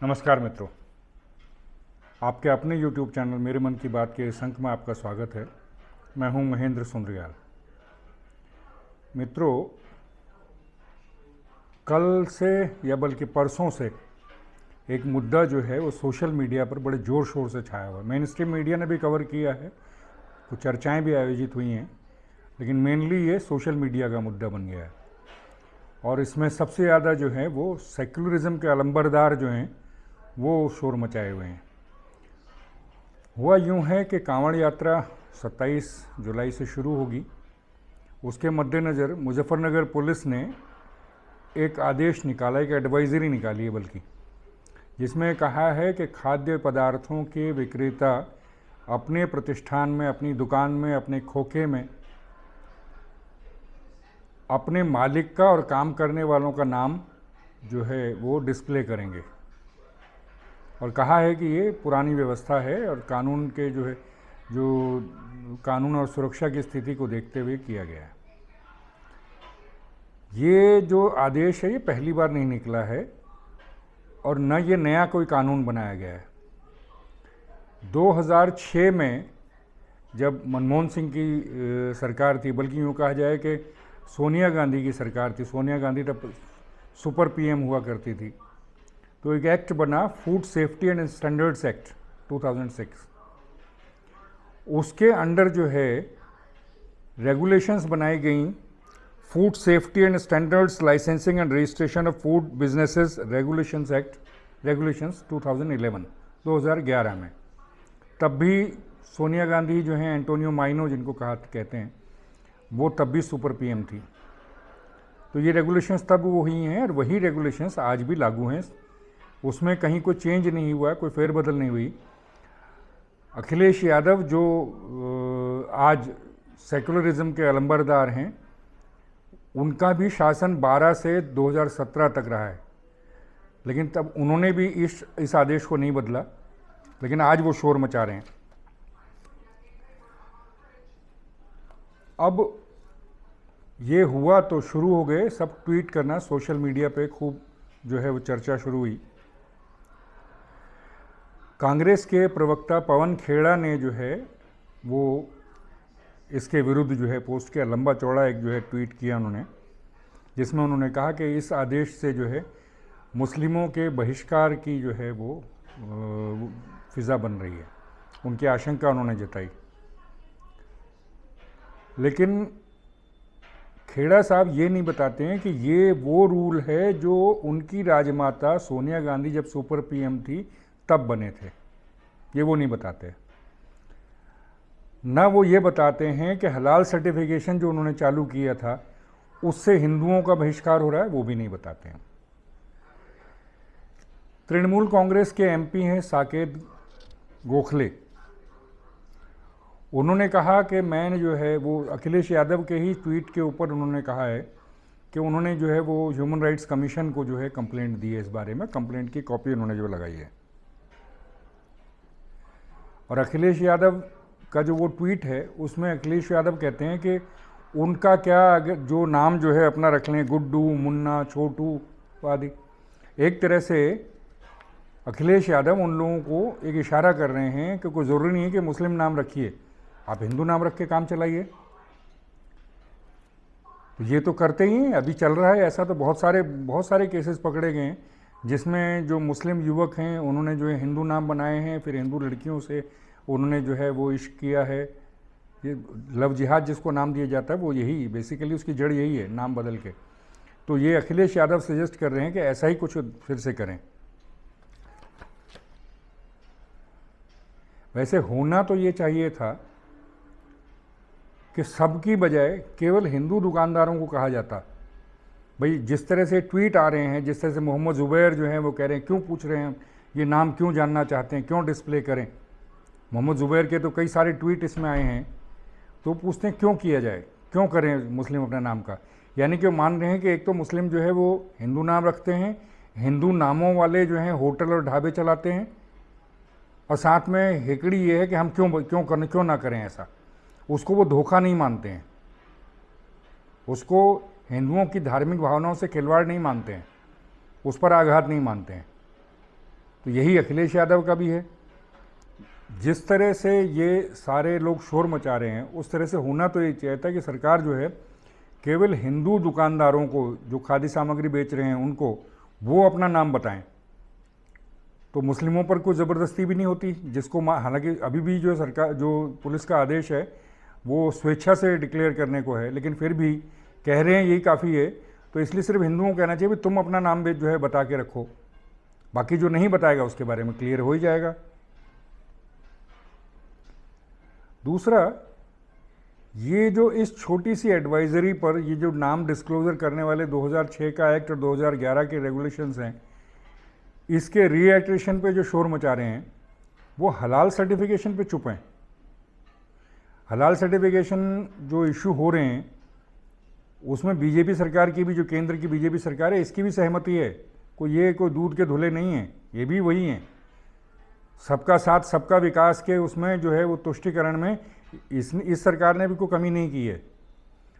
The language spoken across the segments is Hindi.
नमस्कार मित्रों, आपके अपने YouTube चैनल मेरे मन की बात के इस अंक में आपका स्वागत है। मैं हूं महेंद्र सुंदरियाल। मित्रों, कल से या बल्कि परसों से एक मुद्दा जो है वो सोशल मीडिया पर बड़े ज़ोर शोर से छाया हुआ है। मेन स्ट्रीम मीडिया ने भी कवर किया है, कुछ चर्चाएँ भी आयोजित हुई हैं, लेकिन मेनली ये सोशल मीडिया का मुद्दा बन गया है। और इसमें सबसे ज़्यादा जो है वो सेक्युलरिज्म के अलंबरदार जो हैं वो शोर मचाए हुए हैं। हुआ यूँ है कि कांवड़ यात्रा 27 जुलाई से शुरू होगी। उसके मद्देनज़र मुजफ्फरनगर पुलिस ने एक आदेश निकाला, एक एडवाइजरी निकाली है बल्कि, जिसमें कहा है कि खाद्य पदार्थों के विक्रेता अपने प्रतिष्ठान में, अपनी दुकान में, अपने खोखे में अपने मालिक का और काम करने वालों का नाम जो है वो डिस्प्ले करेंगे। और कहा है कि ये पुरानी व्यवस्था है और कानून के जो कानून और सुरक्षा की स्थिति को देखते हुए किया गया है। ये जो आदेश है ये पहली बार नहीं निकला है और न ये नया कोई कानून बनाया गया है। 2006 में जब मनमोहन सिंह की सरकार थी, बल्कि यूँ कहा जाए कि सोनिया गांधी की सरकार थी, सोनिया गांधी तब सुपर पीएम हुआ करती थी, तो एक एक्ट बना, food safety and standards act 2006। उसके अंडर जो है रेगुलेशंस बनाई गई, food safety and standards licensing and registration of food businesses regulations act, regulations 2011 में। तब भी सोनिया गांधी जो हैं, एंटोनियो माइनो जिनको कहते हैं, वो तब भी सुपर पीएम थी। तो ये रेगुलेशंस तब वो हुई हैं और वही रेगुलेशंस आज भी लागू हैं। उसमें कहीं कोई चेंज नहीं हुआ, कोई फेरबदल नहीं हुई। अखिलेश यादव जो आज सेकुलरिज्म के अलंबरदार हैं, उनका भी शासन 12 से 2017 तक रहा है, लेकिन तब उन्होंने भी इस आदेश को नहीं बदला, लेकिन आज वो शोर मचा रहे हैं। अब ये हुआ तो शुरू हो गए सब ट्वीट करना, सोशल मीडिया पे खूब जो है वो चर्चा शुरू हुई। कांग्रेस के प्रवक्ता पवन खेड़ा ने जो है वो इसके विरुद्ध जो है पोस्ट किया, लंबा चौड़ा एक जो है ट्वीट किया उन्होंने, जिसमें उन्होंने कहा कि इस आदेश से जो है मुस्लिमों के बहिष्कार की जो है वो फिज़ा बन रही है, उनकी आशंका उन्होंने जताई। लेकिन खेड़ा साहब ये नहीं बताते हैं कि ये वो रूल है जो उनकी राजमाता सोनिया गांधी जब सुपर पीएम थी तब बने थे, ये वो नहीं बताते। ना वो ये बताते हैं कि हलाल सर्टिफिकेशन जो उन्होंने चालू किया था उससे हिंदुओं का बहिष्कार हो रहा है, वो भी नहीं बताते हैं। तृणमूल कांग्रेस के एमपी हैं साकेत गोखले, उन्होंने कहा कि मैंने जो है वो अखिलेश यादव के ही ट्वीट के ऊपर उन्होंने कहा है कि उन्होंने जो है वो ह्यूमन राइट्स कमीशन को जो है कंप्लेंट दी है, इस बारे में कंप्लेंट की कॉपी उन्होंने जो लगाई है। और अखिलेश यादव का जो वो ट्वीट है उसमें अखिलेश यादव कहते हैं कि उनका क्या, अगर जो नाम जो है अपना रख लें, गुड्डू, मुन्ना, छोटू आदि, एक तरह से अखिलेश यादव उन लोगों को एक इशारा कर रहे हैं कि कोई ज़रूरी नहीं है कि मुस्लिम नाम रखिए, आप हिंदू नाम रख के काम चलाइए। तो ये तो करते ही हैं, अभी चल रहा है ऐसा। तो बहुत सारे केसेस पकड़े गए हैं जिसमें जो मुस्लिम युवक हैं उन्होंने जो है हिंदू नाम बनाए हैं, फिर हिंदू लड़कियों से उन्होंने जो है वो इश्क किया है। ये लव जिहाद जिसको नाम दिया जाता है वो यही बेसिकली उसकी जड़ यही है, नाम बदल के। तो ये अखिलेश यादव सजेस्ट कर रहे हैं कि ऐसा ही कुछ फिर से करें। वैसे होना तो ये चाहिए था कि सबकी बजाय केवल हिंदू दुकानदारों को कहा जाता। भाई जिस तरह से ट्वीट आ रहे हैं, जिस तरह से मोहम्मद ज़ुबैर जो हैं वो कह रहे हैं, क्यों पूछ रहे हैं ये नाम, क्यों जानना चाहते हैं, क्यों डिस्प्ले करें। मोहम्मद ज़ुबैर के तो कई सारे ट्वीट इसमें आए हैं, तो पूछते हैं क्यों किया जाए, क्यों करें मुस्लिम अपने नाम का। यानी कि वो मान रहे हैं कि एक तो मुस्लिम जो है वो हिंदू नाम रखते हैं, हिंदू नामों वाले जो हैं होटल और ढाबे चलाते हैं, और साथ में हिकड़ी ये है कि हम क्यों ना करें ऐसा। उसको वो धोखा नहीं मानते हैं, उसको हिंदुओं की धार्मिक भावनाओं से खिलवाड़ नहीं मानते हैं, उस पर आघात नहीं मानते हैं। तो यही अखिलेश यादव का भी है। जिस तरह से ये सारे लोग शोर मचा रहे हैं, उस तरह से होना तो ये चाहिए था कि सरकार जो है केवल हिंदू दुकानदारों को जो खाद्य सामग्री बेच रहे हैं उनको वो अपना नाम बताएं, तो मुस्लिमों पर कोई ज़बरदस्ती भी नहीं होती, जिसको हालांकि अभी भी जो सरकार जो पुलिस का आदेश है वो स्वेच्छा से डिक्लेयर करने को है, लेकिन फिर भी कह रहे हैं यही काफ़ी है। तो इसलिए सिर्फ हिंदुओं को कहना चाहिए भी तुम अपना नाम जो है बता के रखो, बाकी जो नहीं बताएगा उसके बारे में क्लियर हो ही जाएगा। दूसरा, ये जो इस छोटी सी एडवाइजरी पर ये जो नाम डिस्क्लोजर करने वाले 2006 का एक्ट और 2011 के रेगुलेशंस हैं, इसके रीएक्ट्रेशन पे जो शोर मचा रहे हैं वो हलाल सर्टिफिकेशन पे चुप हैं। हलाल सर्टिफिकेशन जो इशू हो रहे हैं उसमें बीजेपी सरकार की भी, जो केंद्र की बीजेपी सरकार है, इसकी भी सहमति है। कोई दूध के धुले नहीं हैं, ये भी वही हैं। सबका साथ सबका विकास के उसमें जो है वो तुष्टिकरण में इस सरकार ने भी कोई कमी नहीं की है।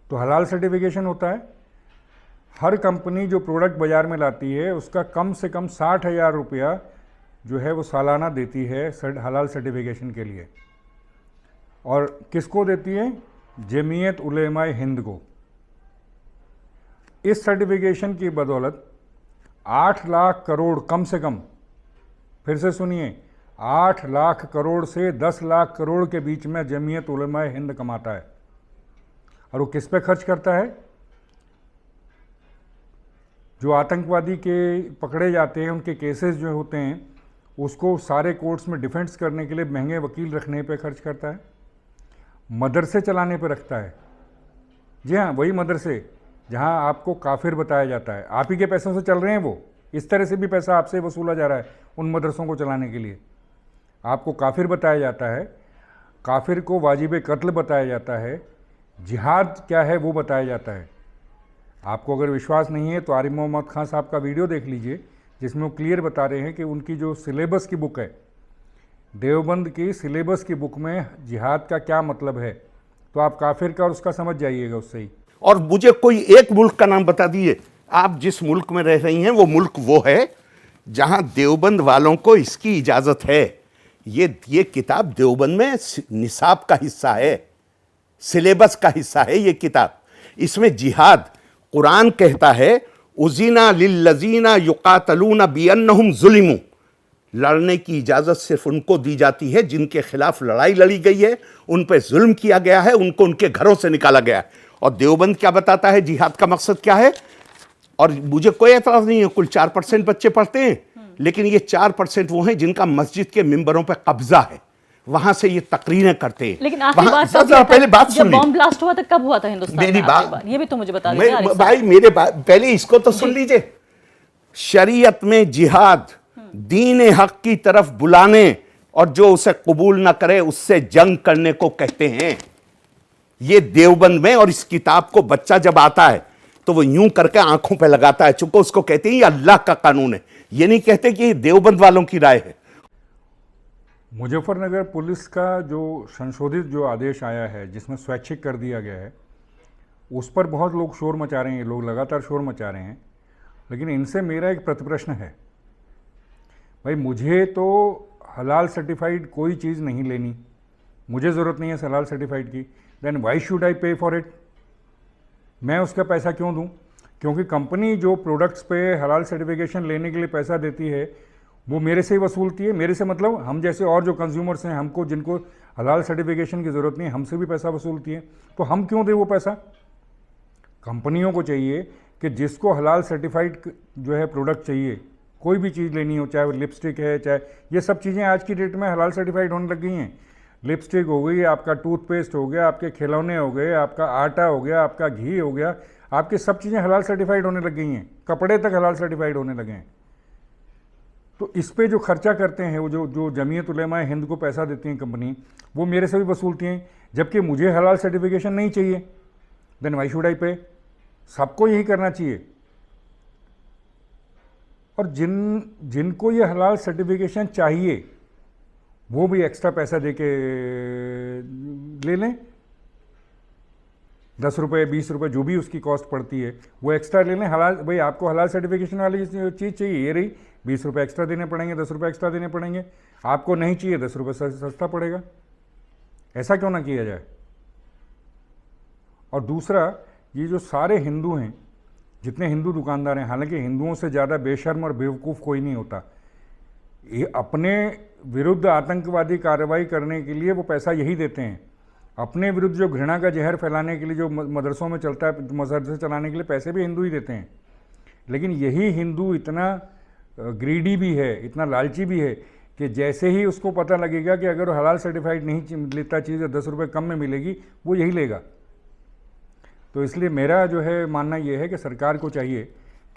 तो हलाल सर्टिफिकेशन होता है, हर कंपनी जो प्रोडक्ट बाज़ार में लाती है उसका कम से कम 60,000 रुपया जो है वो सालाना देती है हलाल सर्टिफिकेशन के लिए। और किसको देती है? जमीयत उलेमाए हिंद को। इस सर्टिफिकेशन की बदौलत 8 लाख करोड़ कम से कम, फिर से सुनिए, 8 लाख करोड़ से 10 लाख करोड़ के बीच में जमीयत उलेमाए हिंद कमाता है। और वो किस पे खर्च करता है? जो आतंकवादी के पकड़े जाते हैं उनके केसेस जो होते हैं उसको सारे कोर्ट्स में डिफेंस करने के लिए महंगे वकील रखने पे खर्च करता है, मदरसे चलाने पे रखता है। जी हाँ, वही मदरसे जहाँ आपको काफिर बताया जाता है, आप ही के पैसों से चल रहे हैं वो। इस तरह से भी पैसा आपसे वसूला जा रहा है उन मदरसों को चलाने के लिए। आपको काफिर बताया जाता है, काफिर को वाजिब कत्ल बताया जाता है, जिहाद क्या है वो बताया जाता है। आपको अगर विश्वास नहीं है तो आरिफ मोहम्मद खान साहब का वीडियो देख लीजिए, जिसमें वो क्लियर बता रहे हैं कि उनकी जो सिलेबस की बुक है, देवबंद की सिलेबस की बुक में जिहाद का क्या मतलब है, तो आप काफिर का और उसका समझ जाइएगा उससे ही। और मुझे कोई एक मुल्क का नाम बता दिए, आप जिस मुल्क में रह रही हैं वो मुल्क वो है जहां देवबंद वालों को इसकी इजाजत है। ये किताब देवबंद में निसाब का हिस्सा है, सिलेबस का हिस्सा है ये किताब। इसमें जिहाद, कुरान कहता है उज़ीना लिल्लज़ीना युक़ातलूना बिअन्नहुम ज़ुलिमू, लड़ने की इजाजत सिर्फ उनको दी जाती है जिनके खिलाफ लड़ाई लड़ी गई है, उन पर जुल्म किया गया है, उनको उनके घरों से निकाला गया है। और देवबंद क्या बताता है जिहाद का मकसद क्या है? और मुझे कोई एतराज नहीं है, कुल 4% बच्चे पढ़ते हैं, लेकिन ये 4% वो हैं जिनका मस्जिद के मिंबरों पर कब्जा है, वहां से ये तकरीरें करते हैं। लेकिन आखिरी बात पहले बात सुन, जब बॉम्ब ब्लास्ट हुआ था कब हुआ था हिंदुस्तान में? मेरी बात ये भी तो मुझे बता दीजिए भाई, मेरे पहले इसको तो सुन लीजिए। शरीयत में जिहाद दीन हक की तरफ बुलाने और जो उसे कबूल ना करे उससे जंग करने को कहते हैं। ये देवबंद में, और इस किताब को बच्चा जब आता है तो वो यूं करके आंखों पे लगाता है, चूंकि उसको कहते हैं ये अल्लाह का कानून है, ये नहीं कहते कि देवबंद वालों की राय है। मुजफ्फरनगर पुलिस का जो संशोधित जो आदेश आया है जिसमें स्वैच्छिक कर दिया गया है, उस पर बहुत लोग शोर मचा रहे हैं, लोग लगातार शोर मचा रहे हैं। लेकिन इनसे मेरा एक प्रतिप्रश्न है, भाई मुझे तो हलाल सर्टिफाइड कोई चीज़ नहीं लेनी, मुझे ज़रूरत नहीं है हलाल सर्टिफाइड की, देन वाई शुड आई पे फॉर इट? मैं उसका पैसा क्यों दूं? क्योंकि कंपनी जो प्रोडक्ट्स पे हलाल सर्टिफिकेशन लेने के लिए पैसा देती है वो मेरे से ही वसूलती है। मेरे से मतलब हम जैसे और जो कंज्यूमर्स हैं, हमको जिनको हलाल सर्टिफिकेशन की ज़रूरत नहीं है, हमसे भी पैसा वसूलती है। तो हम क्यों दें वो पैसा? कंपनियों को चाहिए कि जिसको हलाल सर्टिफाइड जो है प्रोडक्ट चाहिए, कोई भी चीज़ लेनी हो, चाहे वो लिपस्टिक है, चाहे ये सब चीज़ें आज की डेट में हलाल सर्टिफाइड होने लग गई हैं। लिपस्टिक हो गई, आपका टूथपेस्ट हो गया, आपके खिलौने हो गए, आपका आटा हो गया, आपका घी हो गया, आपकी सब चीज़ें हलाल सर्टिफाइड होने लग गई हैं, कपड़े तक हलाल सर्टिफाइड होने लगे हैं। तो इस पे जो खर्चा करते हैं वो जो जमीयत उलेमाए हिंद को पैसा देती हैं कंपनी, वो मेरे से भी वसूलती हैं, जबकि मुझे हलाल सर्टिफिकेशन नहीं चाहिए। देन वाई शुड आई पे? सबको यही करना चाहिए। और जिनको ये हलाल सर्टिफिकेशन चाहिए वो भी एक्स्ट्रा पैसा देके ले लें, 10 रुपये 20 रुपये जो भी उसकी कॉस्ट पड़ती है वो एक्स्ट्रा ले लें। हलाल, भाई आपको हलाल सर्टिफिकेशन वाली चीज़ चाहिए, ये रही 20 रुपये एक्स्ट्रा देने पड़ेंगे, 10 रुपये एक्स्ट्रा देने पड़ेंगे। आपको नहीं चाहिए 10 रुपये सस्ता पड़ेगा। ऐसा क्यों ना किया जाए? और दूसरा, ये जो सारे हिंदू हैं, जितने हिंदू दुकानदार हैं, हालांकि हिंदुओं से ज़्यादा बेशर्म और बेवकूफ़ कोई नहीं होता, ये अपने विरुद्ध आतंकवादी कार्रवाई करने के लिए वो पैसा यही देते हैं। अपने विरुद्ध जो घृणा का जहर फैलाने के लिए जो मदरसों में चलता है, मदरसे चलाने के लिए पैसे भी हिंदू ही देते हैं। लेकिन यही हिंदू इतना ग्रीडी भी है, इतना लालची भी है कि जैसे ही उसको पता लगेगा कि अगर वो हलाल सर्टिफाइड नहीं लेता चीज़ 10 रुपये कम में मिलेगी, वो यही लेगा। तो इसलिए मेरा जो है मानना ये है कि सरकार को चाहिए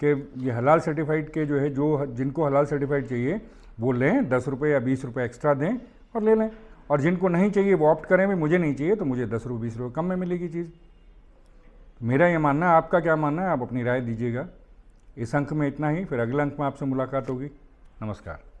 कि ये हलाल सर्टिफाइड के जो है, जो जिनको हलाल सर्टिफाइड चाहिए वो लें, 10 रुपये या 20 रुपये एक्स्ट्रा दें और ले लें। और जिनको नहीं चाहिए वो ऑप्ट करें, भी मुझे नहीं चाहिए तो मुझे 10 रुपये 20 रुपये कम में मिलेगी चीज़। मेरा ये मानना है। आपका क्या मानना है? आप अपनी राय दीजिएगा। इस अंक में इतना ही, फिर अगले अंक में आपसे मुलाकात होगी। नमस्कार।